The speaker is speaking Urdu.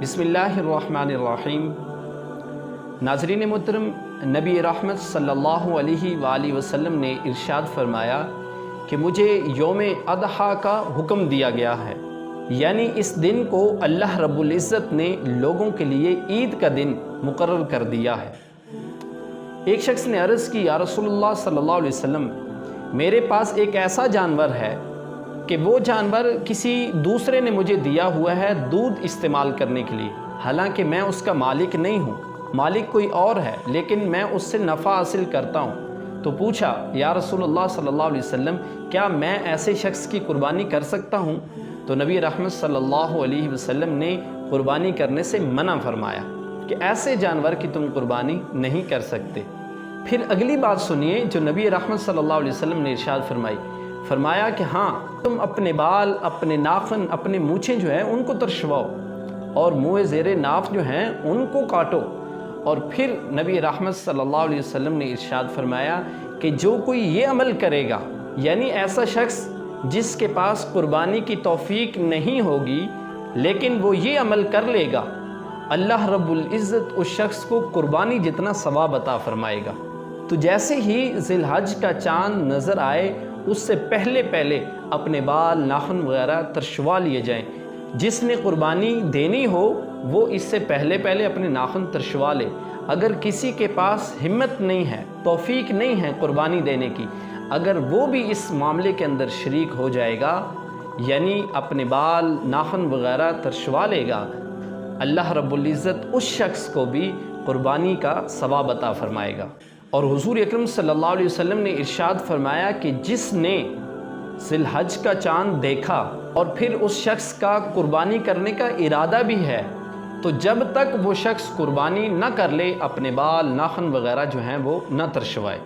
بسم اللہ الرحمن الرحیم۔ ناظرین محترم، نبی رحمت صلی اللہ علیہ وآلہ وسلم نے ارشاد فرمایا کہ مجھے یوم اضحیٰ کا حکم دیا گیا ہے، یعنی اس دن کو اللہ رب العزت نے لوگوں کے لیے عید کا دن مقرر کر دیا ہے۔ ایک شخص نے عرض کی، یا رسول اللہ صلی اللہ علیہ وسلم، میرے پاس ایک ایسا جانور ہے کہ وہ جانور کسی دوسرے نے مجھے دیا ہوا ہے دودھ استعمال کرنے کے لیے، حالانکہ میں اس کا مالک نہیں ہوں، مالک کوئی اور ہے، لیکن میں اس سے نفع حاصل کرتا ہوں۔ تو پوچھا، یا رسول اللہ صلی اللہ علیہ وسلم، کیا میں ایسے شخص کی قربانی کر سکتا ہوں؟ تو نبی رحمت صلی اللہ علیہ وسلم نے قربانی کرنے سے منع فرمایا کہ ایسے جانور کی تم قربانی نہیں کر سکتے۔ پھر اگلی بات سنیے جو نبی رحمت صلی اللہ علیہ وسلم نے ارشاد فرمایا کہ ہاں، تم اپنے بال، اپنے ناخن، اپنے مونچھیں جو ہیں ان کو ترشواؤ اور منہ زیر ناف جو ہیں ان کو کاٹو۔ اور پھر نبی رحمت صلی اللہ علیہ وسلم نے ارشاد فرمایا کہ جو کوئی یہ عمل کرے گا، یعنی ایسا شخص جس کے پاس قربانی کی توفیق نہیں ہوگی لیکن وہ یہ عمل کر لے گا، اللہ رب العزت اس شخص کو قربانی جتنا ثواب عطا فرمائے گا۔ تو جیسے ہی ذی الحج کا چاند نظر آئے اس سے پہلے اپنے بال، ناخن وغیرہ ترشوا لیے جائیں۔ جس نے قربانی دینی ہو وہ اس سے پہلے اپنے ناخن ترشوا لے۔ اگر کسی کے پاس ہمت نہیں ہے، توفیق نہیں ہے قربانی دینے کی، اگر وہ بھی اس معاملے کے اندر شریک ہو جائے گا، یعنی اپنے بال، ناخن وغیرہ ترشوا لے گا، اللہ رب العزت اس شخص کو بھی قربانی کا ثواب عطا فرمائے گا۔ اور حضور اکرم صلی اللہ علیہ وسلم نے ارشاد فرمایا کہ جس نے ذی الحج کا چاند دیکھا اور پھر اس شخص کا قربانی کرنے کا ارادہ بھی ہے، تو جب تک وہ شخص قربانی نہ کر لے اپنے بال، ناخن وغیرہ جو ہیں وہ نہ ترشوائے۔